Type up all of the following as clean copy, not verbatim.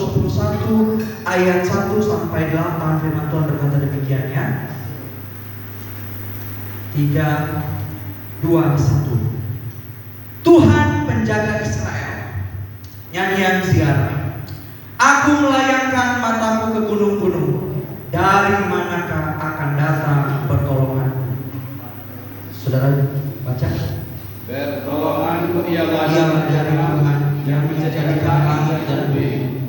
121 ayat 1 sampai 8 firman Tuhan berkata demikian ya. 3, 2, 1. Tuhan penjaga Israel. Nyanyian ziarah. Aku melayangkan mataku ke gunung-gunung. Dari manakah akan datang pertolonganku? Saudara baca. Pertolonganku ialah dari Tuhan yang menjadikan langit dan bumi.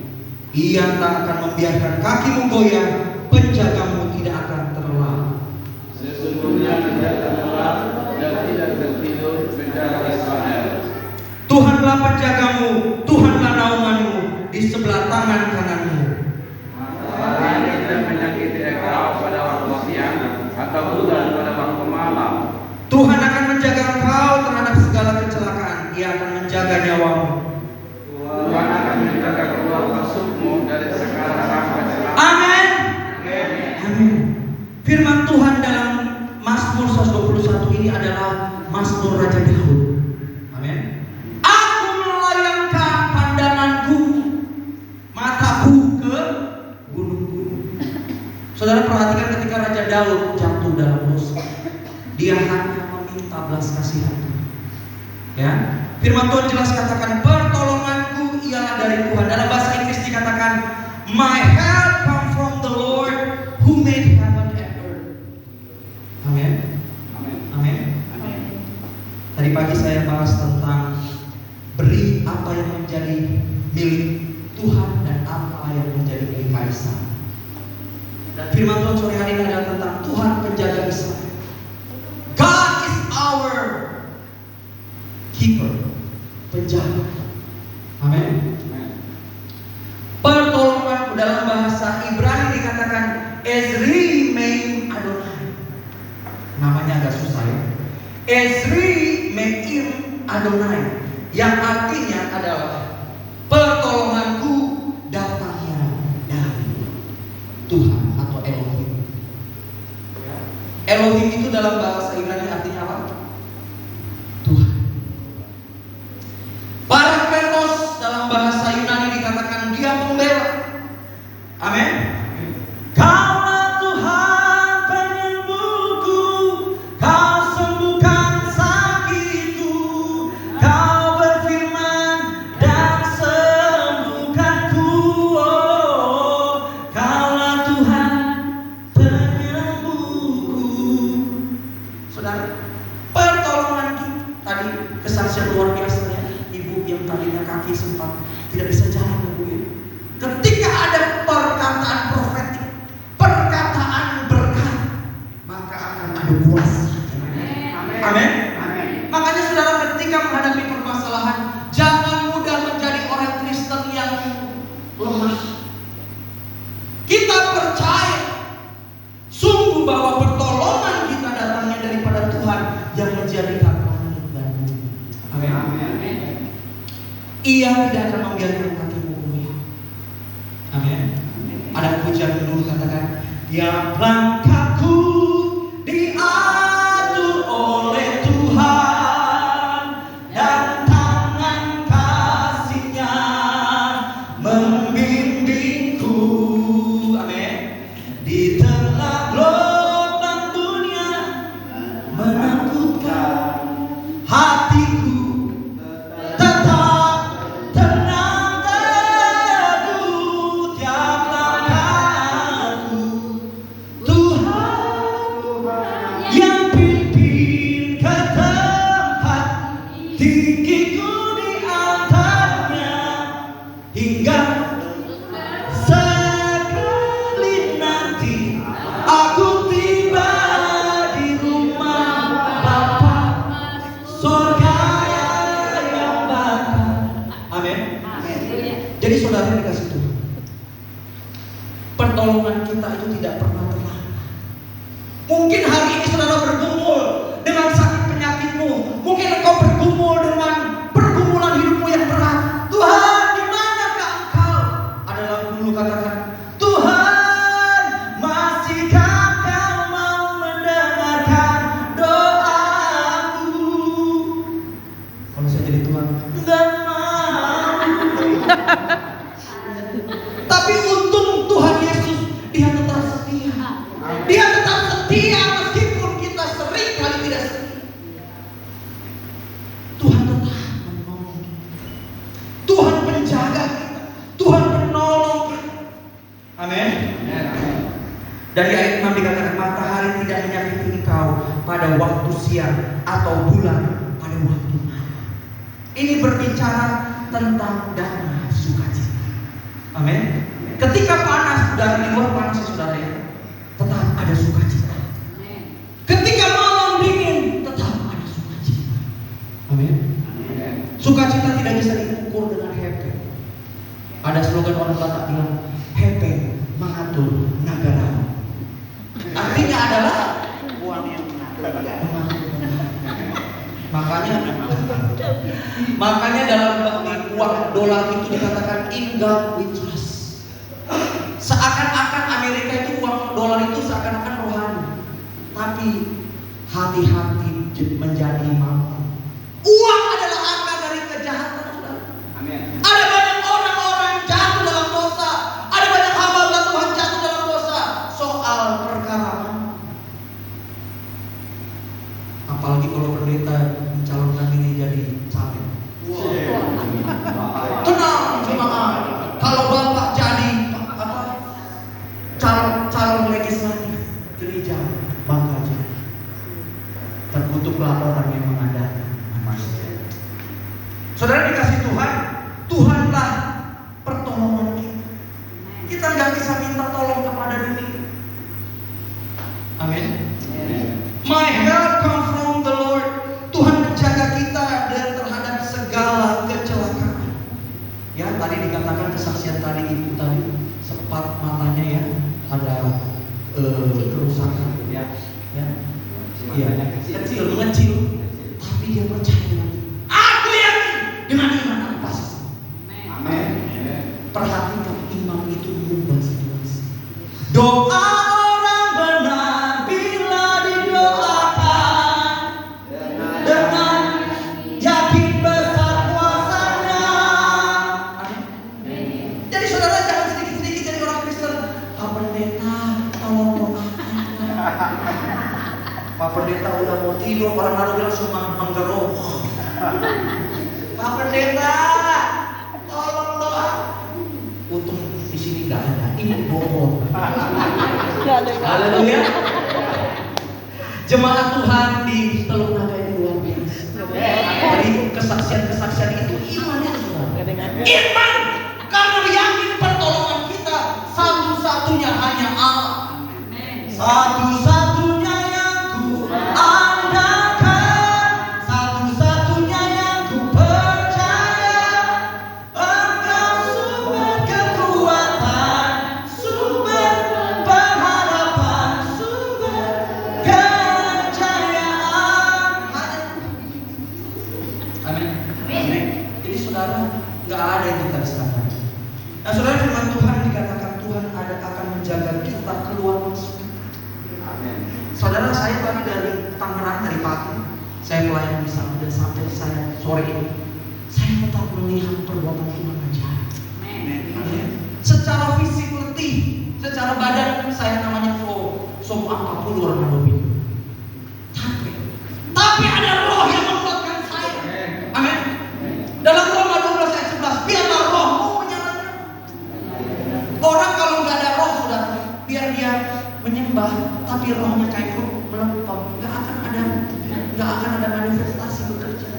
Ia tak akan membiarkan kakimu goyah, penjagamu tidak akan terlelap. Sesungguhnya tidak terlelap dan tidak tertidur penjaga Israel. Tuhanlah penjagamu, Tuhanlah naunganmu di sebelah tangan kananmu. Matahari tidak menyakiti engkau pada waktu siang atau bulan pada waktu malam. Tuhan akan menjaga engkau terhadap segala kecelakaan. Ia akan menjaga nyawamu. Tuhan akan menjaga keluar masukmu dari segala kecelakaan. Amin. Amin. Firman Tuhan dalam Mazmur 121 ini adalah Mazmur Raja Daud. Amin. Aku melayangkan pandanganku, mataku ke gunung-gunung. Saudara perhatikan ketika Raja Daud jatuh dalam dosa, dia hanya meminta belas kasihan. Ya, firman Tuhan jelas katakan pertolonganku ialah dari Tuhan. Dalam bahasa Inggris dikatakan my help come from the Lord who made heaven and earth. Amin. Amin. Amin. Tadi pagi saya bahas tentang beri apa yang menjadi milik Tuhan dan apa yang menjadi milik kaisar. Dan firman Tuhan sore hari ini adalah tentang Tuhan penjaga Israel. God is our keeper, penjaga. Amin. Pertolongan dalam bahasa Ibrani dikatakan Ezri Meim Adonai. Namanya agak susah ya. Ezri Meim Adonai, yang artinya adalah pertolonganku datangnya dari Tuhan atau Elohim. Elohim itu dalam bahasa Ibrani artinya apa? Tuhan. Parakletos dalam bahasa Yunani dikatakan dia pembela. Amin. Kaulah Tuhan penyembuhku, kau sembuhkan sakitku, kau berfirman dan sembuhkanku. Oh, kaulah Tuhan penyembuhku. Saudara, pertolongan kita tadi kesaksian luar biasa ya. Ibu yang tadinya kaki sempat tidak bisa jalan ya. Ketika ada perkataan profetik, perkataan berkat, maka akan ada kuasa. Amin. Makanya saudara ketika menghadapi permasalahan, jangan mudah menjadi orang Kristen yang lemah. Kita percaya sungguh bahwa pertolongan kita datangnya daripada Tuhan yang menjadikan langit dan bumi. Amin. Ia tidak akan membiarkan kakimu goyah. Amin. Ada pujian dulu katakan, yang langkahku diatur oleh Tuhan dan tangan kasih-Nya membimbingku. Amin. Di tengah gelombang dunia menakutkan, hatiku tetap tenang teduh tiap langkahku. Tuhan yang pimpin ke tempat tinggiku di atasnya, hingga sekali nanti aku tiba di rumah Bapa surga yang bakal. Amin. Jadi saudara dikasih Tuhan, pertolongan kita itu tidak pernah terlambat. Mungkin hari ini saudara bergumul dengan sakit penyakitmu, mungkin engkau bergumul dengan pergumulan hidupmu yang berat. Tuhan, di manakah engkau? Ada lagu dulu katakan, Tuhan, masihkah kau mau mendengarkan doaku? Kalau saya jadi Tuhan, enggak mau. Dan di ayat 6 dikatakan matahari tidak menyakiti engkau pada waktu siang atau bulan pada waktu malam. Ini berbicara tentang damai sukacita. Amin. Ketika panas, dari luar panas ya saudara ya, tetap ada sukacita. Ketika malam dingin, tetap ada sukacita. Amin. Sukacita tidak bisa diukur dengan happy. Ada slogan orang Batak bilang, happy mengatur negara. Artinya adalah uang yang mengatur. Makanya dalam uang dolar itu dikatakan in God we trust. Seakan-akan Amerika itu uang dolar itu seakan-akan rohani, tapi hati-hati menjadi mampu. Uang adalah akar dari kejahatan, saudara. Amin. Ada banyak orang-orang yang jatuh dalam dosa. Ada banyak hamba Tuhan jatuh dalam dosa soal perkara mampu. Apalagi kalau pendeta mencalonkan diri jadi caleg. Tenang jemaat, kalau bapak jadi calon legislatif gereja bakal jadi. Terkutuklah orang yang mengadakan. Saudara dikasih Tuhan, Tuhanlah pertolongan kita. Kita nggak bisa minta tolong kepada dunia. Amin. My help comes from the Lord. Tuhan menjaga kita dan terhadap segala kecelakaan. Ya, tadi dikatakan kesaksian tadi ibu tadi sempat matanya ya ada kerusakan. Ya. Ya, iya, kecil, mengecil, tapi dia percaya dengan Tuhan. Aku yakin dengan iman aku pasti. Amin. Perhatikan iman itu mengubah situasi. Doa orang benar bila didoakan dengan yakin besar kuasanya. Amin. Jadi saudara jangan sedikit-sedikit jadi orang Kristen. Pak Pendeta tolong doakan. Pak Pendeta udah mau tidur, orang lalu bilang cuma menggeruk. Pak Pendeta tolong doa. Untung di sini nggak ada, ini Bogor. Haleluya. Jemaat Tuhan di Teluk Naga ini luar biasa. Jadi kesaksian-kesaksian itu imannya saudara. Iman karena yakin pertolongan kita satu-satunya hanya Allah. Satu-satunya yang ku andalkan, satu-satunya yang ku percaya. Engkau sumber kekuatan, sumber pengharapan, sumber kejayaan. Amin. Jadi saudara nggak ada yang kita rasakan. Nah saudara, firman Tuhan dikatakan Tuhan akan menjaga kita keluar masuk. Saudara, saya tadi dari Tangerang dari pagi, saya melayani di sana dan sampai saya sore ini, saya tetap melihat perbuatan Tuhan aja. Secara fisik letih, secara badan saya namanya flow, 40 orang lebih. Tapi ada roh yang menguatkan saya. Amin. Dalam Roma 12 ayat 11, biarlah rohmu menyalakan. Orang kalau nggak ada roh, saudara, biar dia menyembah, tapi rohnya kayak melempem, nggak akan ada manifestasi bekerja.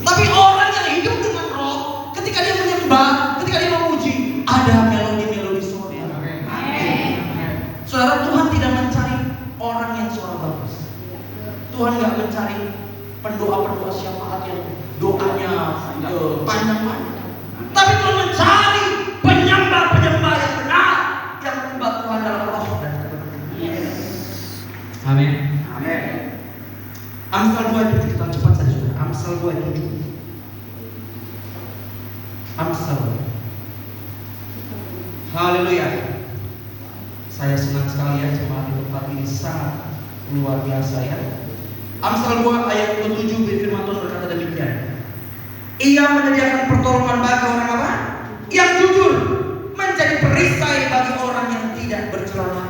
Tapi orang yang hidup dengan roh, ketika dia menyembah, ketika dia memuji, ada melodi-melodi sorga. Saudara, Tuhan tidak mencari orang yang suara bagus. Tuhan nggak mencari pendoa-pendoa syafaat yang doanya panjang-panjang. Tapi Tuhan mencari penyembah-penyembah yang benar, yang menyembah Tuhan dalam roh dan kebenaran. Amin. Amin. Amsal 2:7, kita cepat saja saudara. Amsal 2:7. Amsal. Haleluya. Saya senang sekali ya jemaat di tempat ini sangat luar biasa ya. Amsal 2 ayat 27 firman Tuhan berkata demikian. Ia menyediakan pertolongan bagi orang apa? Yang jujur, menjadi perisai bagi orang yang tidak bercela.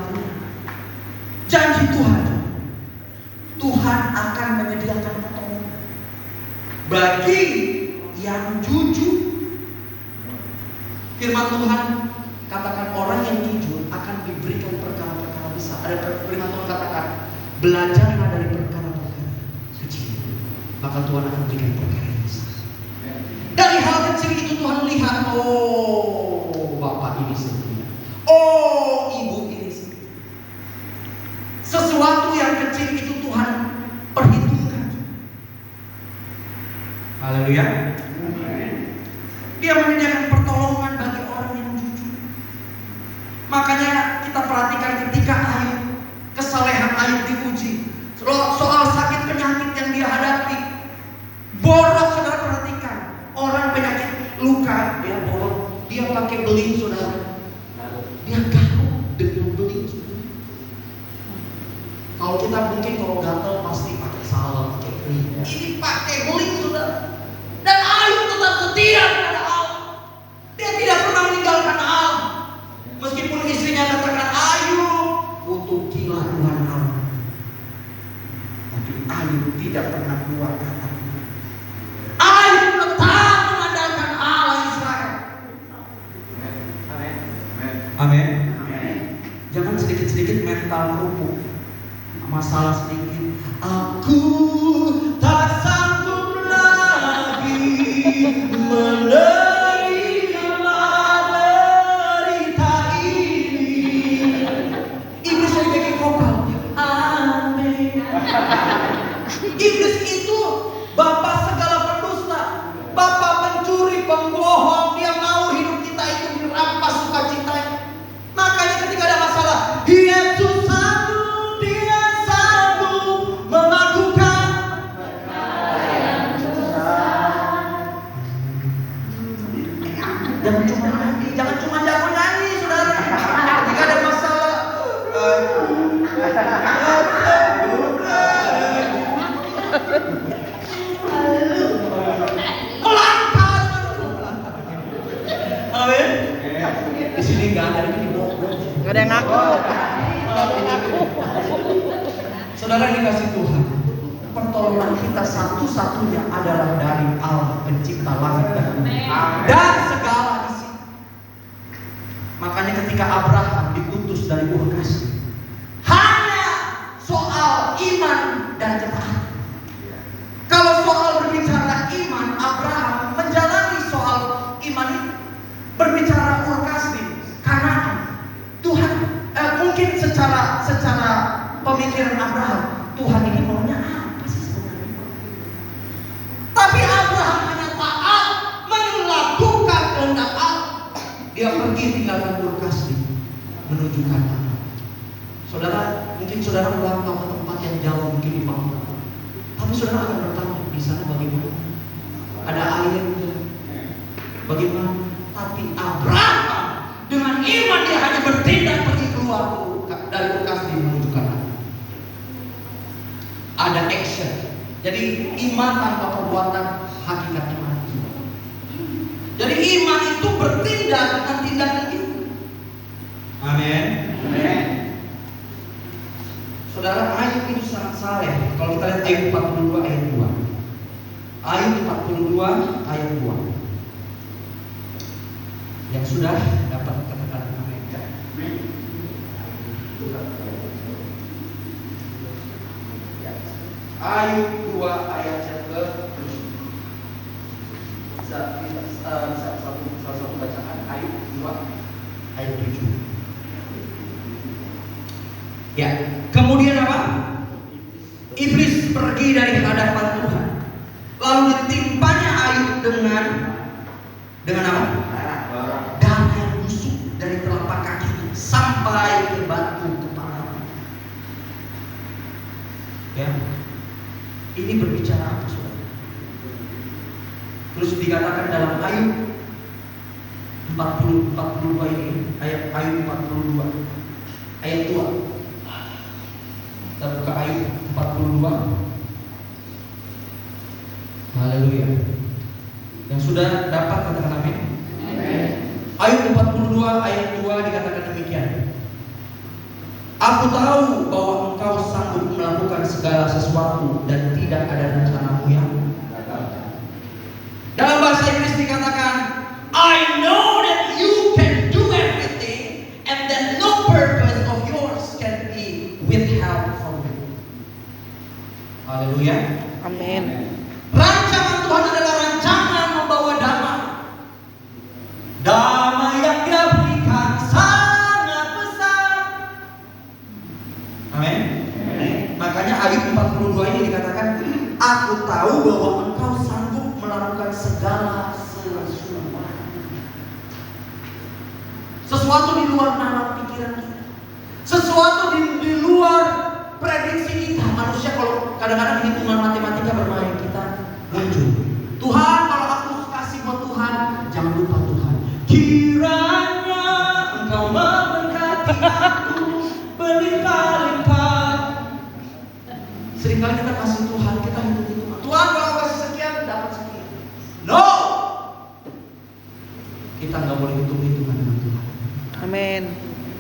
Janji Tuhan, Tuhan akan menyediakan pertolongan bagi yang jujur. Firman Tuhan katakan orang yang jujur akan diberikan perkara kisah. Ada firman Tuhan katakan, belajarlah dari perkara-perkara kecil, maka Tuhan akan berikan perkara yang besar. Dari hal kecil itu Tuhan lihat, oh bapak ini setia, oh ibu ini setia. Sesuatu yang kecil itu Tuhan perhitungkan. Haleluya. Dia menyediakan pertolongan bagi orang yang jujur. Makanya kita perhatikan ketika Ayub, kesalehan Ayub diuji, soal sakit penyakit yang dia hadapi. Borok, saudara perhatikan. Orang penyakit luka, dia borok. Dia pakai beling, saudara. Dia garuk dengan beling, saudara. Kalau kita mungkin kalau gatal pasti pakai salep, pakai krim. Ini pakai beling, saudara. Dan Ayub tetap setia kepada Allah. Dia tidak pernah meninggalkan Allah. Meskipun istrinya katakan, Ayub, kutukilah Tuhan Allah. Tapi Ayub tidak pernah keluar kata. Ayub tetap mengandalkan Allah Israel. Amin. Jangan sedikit-sedikit mental kerupuk. Masalah sedikit, aku tak sanggup lagi menerima derita ini. Iblis jadi backing vokal. Amin. Iblis itu bapak segala pendusta, bapak pencuri, pembohong. Dia mau hidup kita itu dirampas sukacitanya. Makanya ketika ada masalah, Yesus sanggup, dia sanggup melakukan. Jangan cuma nyanyi, jangan cuma jago nyanyi, saudara. Ketika ada masalah, melangkah. Amin. Di sini nggak ada, ini di Bogor. Gak ada yang ngaku. Saudara yang dikasih Tuhan, pertolongan kita satu-satunya adalah dari Allah pencipta langit dan bumi dan segala isi. Makanya ketika Abraham diutus dari Ur Kasdim, hanya soal iman dan ketaatan. Kalau soal berbicara iman, Abraham menjalani soal iman itu. Berbicara Ur Kasdim, Kanaan, Tuhan mungkin secara pemikiran Abraham, Tuhan ini maunya apa sih sebenarnya? Tapi Abraham hanya taat melakukan kehendak Allah. Dia pergi tinggalkan Ur Kasdim menuju Kanaan. Saudara, mungkin saudara merantau ke tempat yang jauh, mungkin di Papua. Tapi saudara akan bertanya, di sana bagaimana? Ada air, bagaimana? Tapi Abraham dengan iman dia hanya bertindak pergi keluar dari Ur Kasdim menuju Kanaan. Ada action. Jadi iman tanpa perbuatan hakikatnya mati. Jadi iman itu bertindak dengan tindakan itu. Amin. Amin. Saudara, Ayub itu sangat saleh. Kalau kita lihat Ayub 42 ayat 2. Ayub 42 ayat 2. Yang sudah dapat katakan amin. Ayub 2 ayat yang ke-7. Salah satu bacaan Ayub 2 ayat 7. Ya, kemudian apa? Iblis pergi dari hadapan Tuhan. Lalu ditimpanya Ayub dengan apa? Darah yang busuk dari telapak kakinya sampai ke batu kepala. Ya, ini berbicara apa, saudara? Terus dikatakan dalam Ayub 42 ini, Ayub 42 ayat 2. Kita buka Ayub 42. Haleluya. Yang sudah dapat katakan amin. Ayub 42 ayat 2 dikatakan demikian. Aku tahu bahwa engkau sanggup melakukan segala sesuatu dan tidak ada rencanamu yang gagal. Dalam bahasa Inggris dikatakan, I know that you can do everything and that no purpose of yours can be Aku tahu bahwa Engkau sanggup melakukan segala sesuatu. Sesuatu di luar nalar pikiran kita. Sesuatu di luar prediksi kita. Manusia kalau kadang-kadang hitungan matematika bermain kita muncul. Tuhan, kalau aku kasih buat Tuhan, jangan lupa Tuhan. Kiranya Engkau memberkati aku berlimpah-limpah. Seringkali kita kasih Tuhan, kita hitung-hitungan. Tuhan kalau kasih sekian, dapat sekian. No! Kita nggak boleh hitung-hitungan dengan Tuhan. Amin.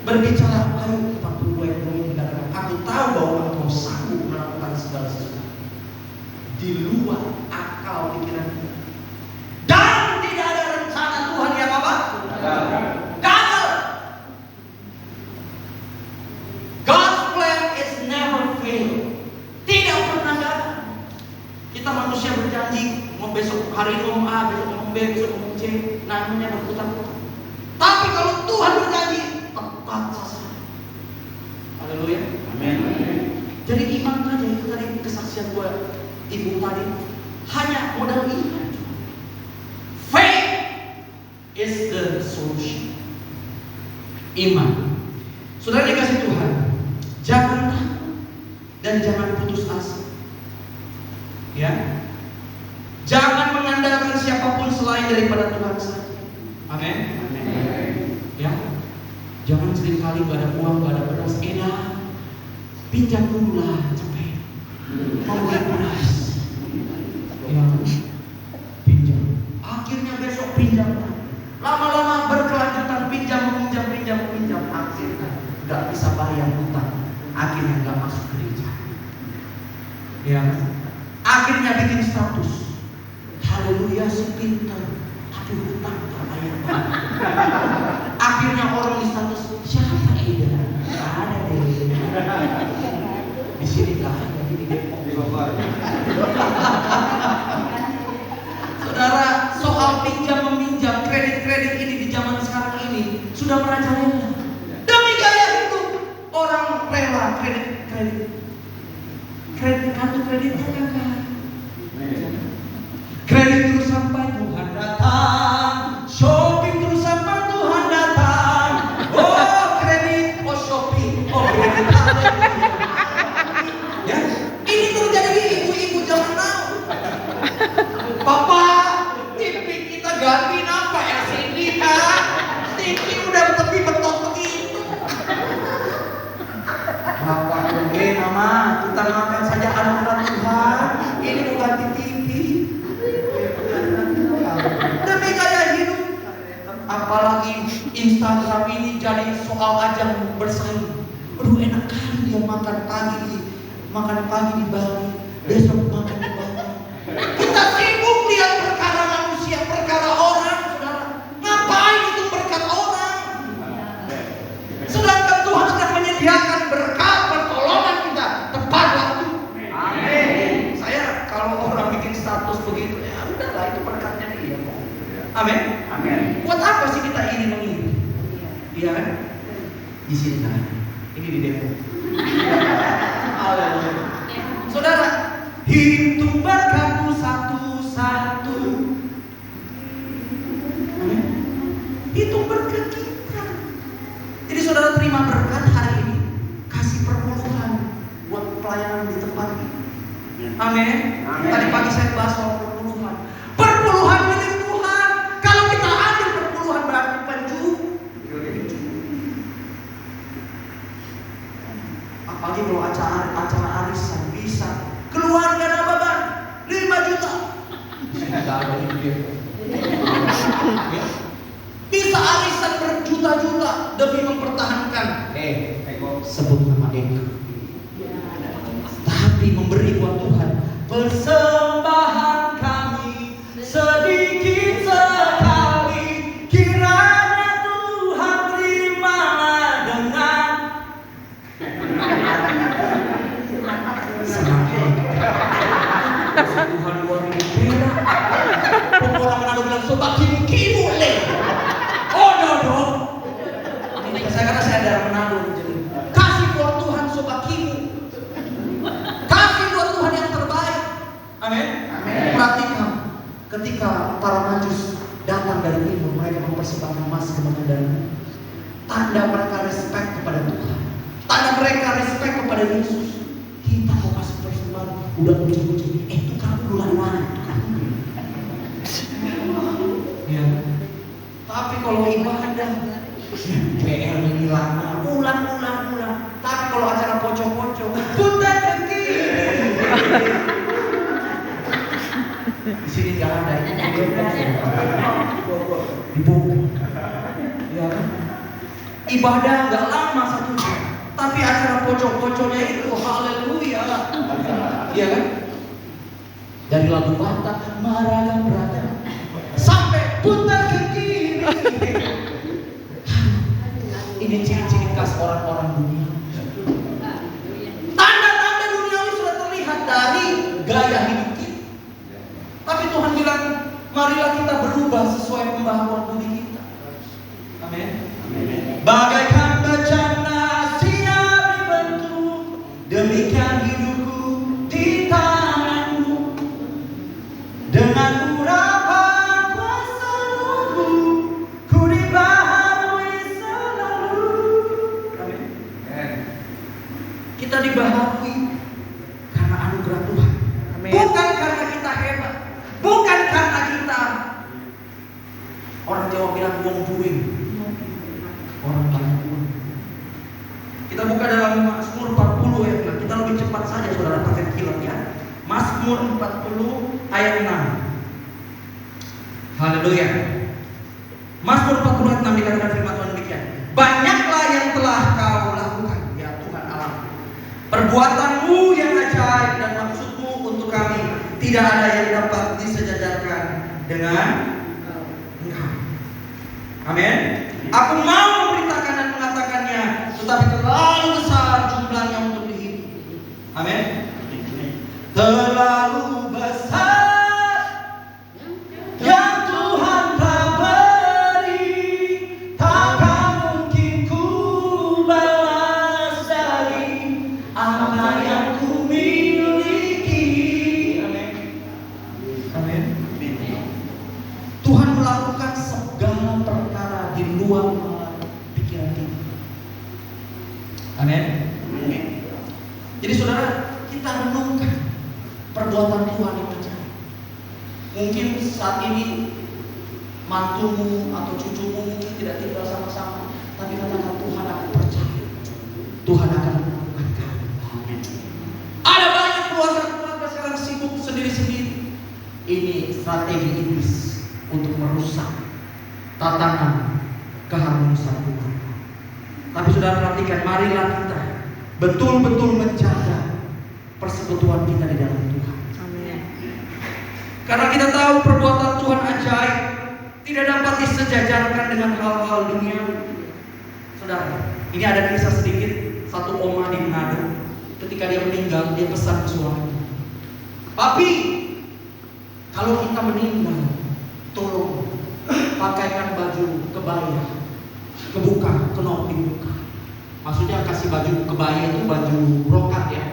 Berbicara baik 42 ayat 2 ini dikatakan, aku tahu bahwa Engkau sanggup melakukan segala sesuatu di luar akal pikiran kita. Dan tidak ada rencana Tuhan yang apa? Gagal. God's plan is never fail. Tidak pernah gagal. Kita manusia berjanji, mau besok hari ini ngomong A, besok ngomong B, besok ngomong C, namanya berputar-putar. Tapi kalau Tuhan berjanji, tepat sasaran. Haleluya. Amin. Jadi iman aja itu tadi kesaksian gue, ibu tadi, hanya modal iman. Faith is the solution. Iman. Saudara dikasih Tuhan, jangan takut dan jangan putus asa. Ya, jangan mengandalkan siapapun selain daripada Tuhan saja. Amin. Ya, jangan seringkali gak ada uang, gak ada beras, pinjam dulu lah, capek. Mau beli beras, ya, pinjam. Akhirnya besok pinjam. Lama-lama berkelanjutan pinjam, akhirnya gak bisa bayar hutang, akhirnya gak masuk gereja. Ya, akhirnya bikin status. Haleluya, si pintar, tapi hutang terbayar banget. Akhirnya orang di status, siapa Eda? Gak ada deh. Di sini gak ada, di Depok. Saudara, soal pinjam meminjam, kredit ini di zaman sekarang ini sudah merajalela. Demi gaya hidup, orang rela kredit kartu kreditnya kakak. Kredit terus sampai Tuhan datang, shopping terus sampai Tuhan datang. Oh kredit, oh shopping, oh kredit. Ya, ini terjadi di ibu-ibu zaman now. Papa, TV kita ganti apa ya sini kak? TV udah tepi betot begitu. Bapak, mama, kita makan saja anugerah Tuhan. Ini bukan di TV. Demi gaya hidup. Apalagi Instagram ini jadi soal ajang bersaing. Aduh enak kali dia makan pagi di Bali, besok makan di Bali. Kita sibuk lihat perkara manusia, perkara orang, saudara. Ngapain itu berkat orang? Sedangkan Tuhan sedang menyediakan berkat pertolongan kita tepat waktu. Amin. Saya kalau orang bikin status begitu, ya udahlah itu berkatnya dia. Amin. Amin. Buat apa sih kita iri mengiri? Iya kan? Di sini kan? Ini di Depok. Haleluya. Saudara, hitung berkatmu satu-satu. Amin. Hitung berkat kita. Jadi saudara terima berkat hari ini, kasih perpuluhan buat pelayanan di tempat ini. Amin. Tadi pagi saya bahas soal perpuluhan. Perpuluhan milik Tuhan. Kalau kita ambil perpuluhan berarti pencuri. Apalagi kalau acara arisan bisa keluarga nababan 5 juta. Bisa arisan berjuta-juta demi mempertahankan sebut nama Eka. Tapi memberi buat Tuhan persembahan kami sedikit sekali, kiranya Tuhan terimalah dengan senang hati. Tuhan luar biasa. Orang Manado bilang sobat kimu le. Oh dodo. Ini karena saya dari Manado jadi. Kasih buat Tuhan sobat kimu. Kasih buat Tuhan yang terbaik. Amin. perhatikan, ketika para majus datang dari timur, mereka mempersembahkan emas kepada darah. Tanda mereka respect kepada Tuhan, tanda mereka respect kepada Yesus. Kita mau kasih persembahan, udah ujung-ujung, itu kamu bulan mana? Ya. Tapi kalau ibadah, PR ini lama, ulang. Tapi kalau acara pocong-pocong, putar kaki. Di sini nggak ada, dibuka. Ya kan? Ibadah nggak lama 1 jam, tapi acara pocong-pocongnya itu haleluya. Iya kan? Dari lagu Batak, Maragam Berada, sampai putar ke kiri. Ini ciri-ciri khas orang-orang dunia. Tanda-tanda duniawi sudah terlihat dari gaya hidup kita. Tapi Tuhan bilang, marilah kita berubah sesuai pembaharuan budi kita. Amin. Bagaikan bejana siap dibentuk, demikian hidupku di tanganmu. Dengan urapan kuasa Rohmu, ku dibaharui selalu. Amin. Kita dibaharui karena anugerah Tuhan. Amin. Bukan karena kita hebat, bukan karena kita, orang Jawa bilang wong duwe, orang banyak uang. Kita buka dalam Mazmur 40 ayat 6. Kita lebih cepat saja saudara, pakai kilat ya. Mazmur 40 ayat 6. Haleluya. Mazmur 40 ayat 6 dikatakan firman Tuhan demikian. Banyaklah yang telah kau lakukan, ya Tuhan Allah. Perbuatanmu yang ajaib dan maksudmu untuk kami, tidak ada yang dapat disejajarkan dengan Engkau. Amin. Aku mau memberitakan dan mengatakannya, tetapi terlalu besar jumlahnya untuk dihitung. Amin. Terlalu besar yang Tuhan telah beri, takkan mungkin ku balas dari apa yang ku miliki. Amin. Amin. Tuhan melakukan segala perkara di luar pikiran kita. Amin. Jadi saudara, kita renungkan perbuatan Tuhan yang ajaib. Mungkin saat ini mantumu atau cucumu mungkin tidak tinggal sama-sama, tapi katakan Tuhan, aku percaya Tuhan akan melakukan. Ada banyak keluarga sekarang sibuk sendiri-sendiri. Ini strategi iblis untuk merusak tatanan keharmonisan Tuhan. Tapi sudah perhatikan, marilah kita betul-betul menjaga persekutuan kita di dalam Tuhan. Amin. Karena kita tahu perbuatan Tuhan ajaib tidak dapat disejajarkan dengan hal-hal dunia. Saudara, ini ada kisah sedikit. Satu oma di Manado, ketika dia meninggal, dia pesan ke suaminya, "Papi, kalau kita meninggal, tolong pakaikan baju kebaya, kebuka, kenop dibuka." Maksudnya kasih baju kebaya itu baju brokat ya.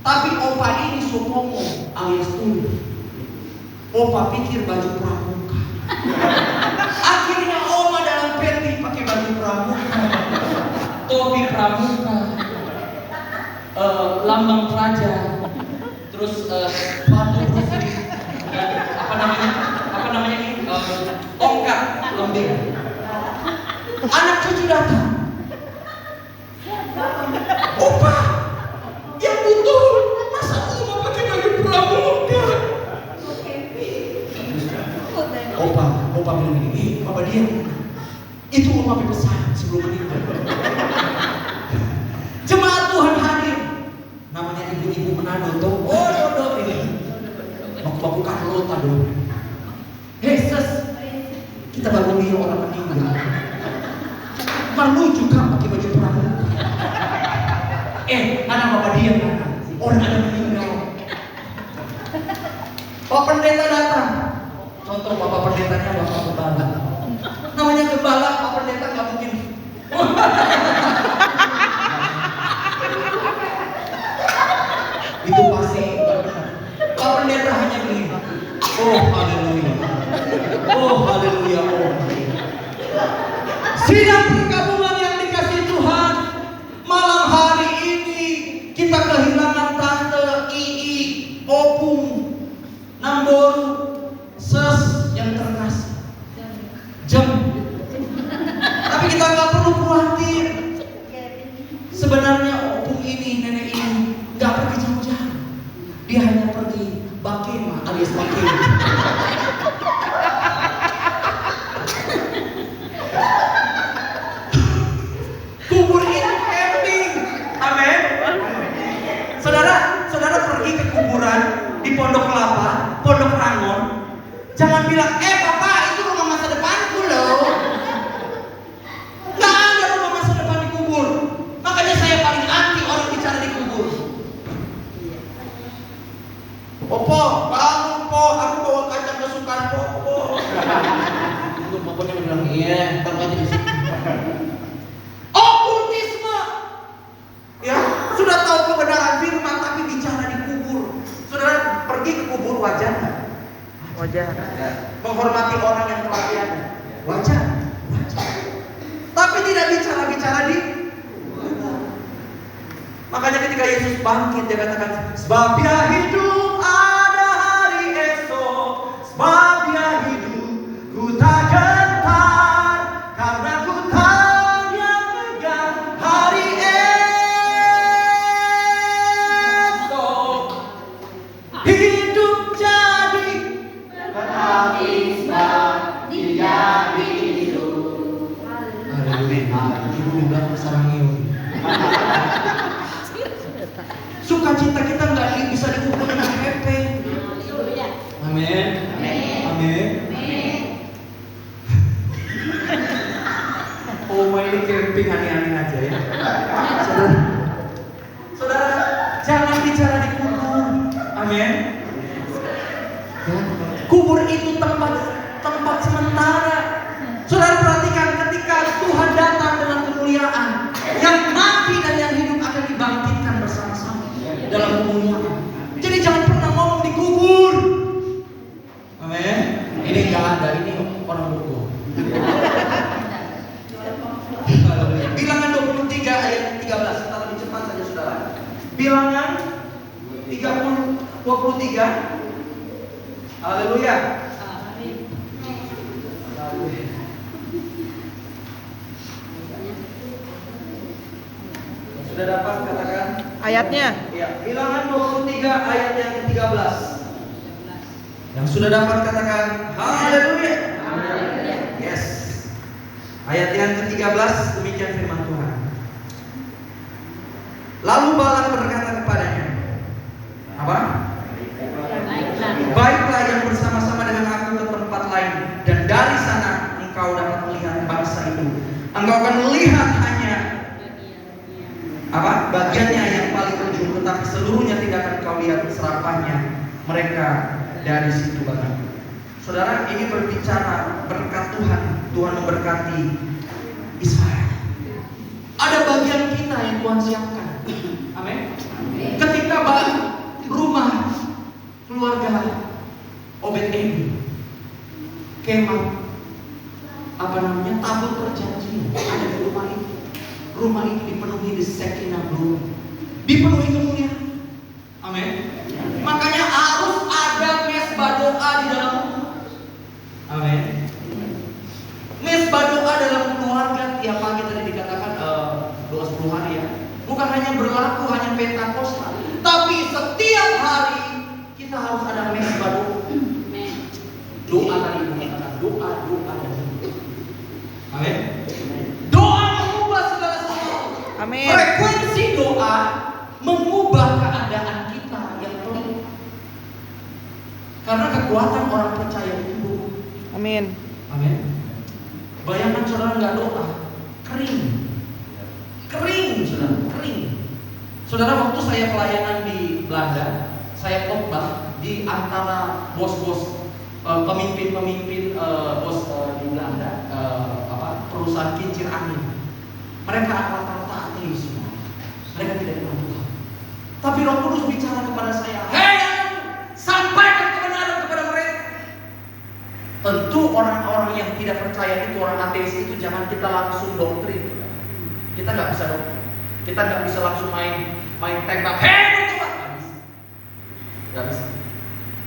Tapi opa ini sopongo alias tuli. Opa pikir baju pramuka. Akhirnya oma dalam peti pakai baju pramuka, topi pramuka, lambang praja, terus sepatu rusli, apa namanya ini, tongkat lembing. Anak cucu datang. Opa, yang betul, masa oma pakai baju pramuka? Opa bilang gini, apa dia? Itu oma pesan sebelum meninggal. Jemaat Tuhan hadir, namanya ibu-ibu Manado tuh, ini mau baku Carlota dong. Yesus, kita baru lihat orang meninggal. Malu juga pakai baju pramuka. Mana bapak dia mana? Orang ada meninggal. Pak pendeta datang. Contoh bapak pendetanya bapak gembala. Namanya gembala, pak pendeta nggak mungkin. Itu pasti nggak benar. Pak pendeta hanya begini. Oh haleluya. Oh haleluya. Oh. Sidang perkabungan yang dikasih Tuhan, malam hari ini kita kehilangan Tante Ii, Opung, Namboru, Ses yang terkasih. Jam. Tapi kita nggak perlu khawatir. Sebenarnya Opung ini, nenek ini nggak pergi jauh-jauh. Dia hanya pergi Bakema alias Bakema. Kubur ini camping. Amin. Saudara pergi ke kuburan di Pondok Kelapa, Pondok Rangon. Jangan bilang, Bapak itu rumah masa depanku loh. Nggak ada rumah masa depan di kubur. Makanya saya paling anti orang bicara di kubur. Popo, bangun po, aku bawa kacang kesukaan Popo. Itu pokoknya bilang, iya, ntar aja di sini. Okultisme. Ya, sudah tahu kebenaran firman tapi bicara di kubur. Saudara pergi ke kubur wajar nggak? Wajar. Menghormati orang yang telah tiada. Wajar. Tapi tidak bicara di kubur. Makanya ketika Yesus bangkit dia katakan, sebab dia hidup ada hari esok, sebab dia hidup ku tak gentar, karena ku tahu dia megang hari esok. Hidup jadi berhabis dia hidup. Haleluya. Ibu di belakang sarang ibu. Sukacita kita nggak bisa diukur dengan happy. Amin. Amin. Oh, ini camping aneh-aneh aja ya. Saudara, jangan bicara di kubur. Amin. Ya. Kubur itu tempat sementara. Saudara perhatikan ketika Tuhan datang dengan kemuliaan, yang mati dan yang hidup akan dibangkitkan bersama-sama dalam kemuliaan. Jadi jangan pernah ngomong di kubur. Amin. Ini nggak ada, ini orang bodoh. Bilangan 23 ayat 13. Kita lebih cepat saja saudara. Bilangan 23. Haleluya. Sudah dapat katakan Ayatnya. Ya, Bilangan 23 ayat yang ke-13. Yang sudah dapat katakan haleluya. Yes. Ayat yang ke-13 demikian firman Tuhan. Lalu Balaam berkata kepadanya, apa? Baiklah yang bersama-sama dengan aku ke tempat lain, dan dari sana engkau dapat melihat bangsa itu. Engkau akan melihat hanya apa? Bagiannya yang paling ujung, tetapi seluruhnya tidak akan kau lihat serapahnya mereka dari situ bahkan. Saudara, ini berbicara berkat Tuhan. Tuhan memberkati Israel. Ada bagian kita yang Tuhan siapkan. Amin. Ketika rumah keluarga Obed-Edom, kemah tabut perjanjian ada di rumah itu. Rumah itu dipenuhi di Shekinah glory, dipenuhi kemuliaan. Amin. Makanya harus ada mesbah doa di dalam rumah. Amin. Mesbah doa dalam keluarga tiap pagi tadi dikatakan doa 10 hari ya. Bukan hanya berlaku hanya Pentakosta, tapi setiap hari kita harus ada mesbah doa. Doa tadi dikatakan doa dan doa. Amin. Doa mengubah segala sesuatu. Amin. Frekuensi doa mengubah keadaan kita yang pelik. Karena kekuatan orang percaya itu doa. Amin. Amin. Bayangkan saudara nggak doa, kering, saudara, kering. Saudara, waktu saya pelayanan di Belanda, saya khotbah di antara bos-bos, pemimpin bos di Belanda, perusahaan kincir angin. Mereka rata-rata ateis semua. Mereka tidak kenal Tuhan. Tapi Roh Kudus bicara kepada saya, hei, sampaikan kebenaran kepada mereka. orang-orang yang tidak percaya itu, orang ateis itu, jangan kita langsung doktrin. Kita nggak bisa doktrin. Kita nggak bisa langsung main tembak. Bertobat. Nggak bisa.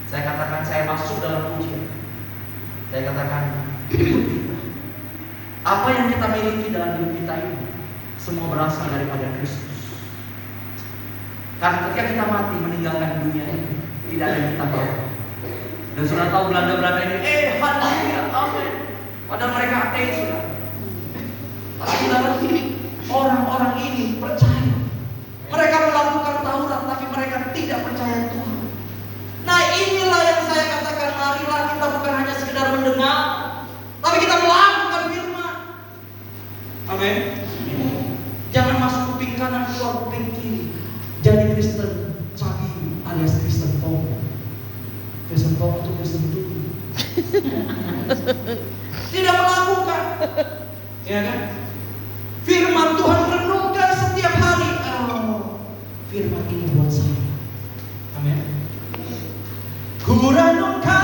Saya katakan saya masuk dalam pujian. Saya katakan hidup kita. Apa yang kita miliki dalam hidup kita ini semua berasal daripada Kristus. Karena ketika kita mati meninggalkan dunia ini, tidak ada yang kita bawa. Dan sudah tahu Belanda ini, haleluya, amin. Padahal mereka ateis sudah. Tapi saudara, orang-orang ini percaya. Mereka melakukan Taurat, tapi mereka tidak percaya Tuhan. Nah, inilah yang saya katakan, marilah kita bukan hanya sekedar mendengar, tapi kita melakukan firman. Amin. Jangan masuk kuping kanan, keluar kuping kiri. Jadi Kristen cabi alias Kristen Tomo. Kristen Tomo itu Kristen dulu. Tidak melakukan. Ya kan? Firman Tuhan renungkan setiap hari. Firman ini buat saya. Amin. Ku renungkan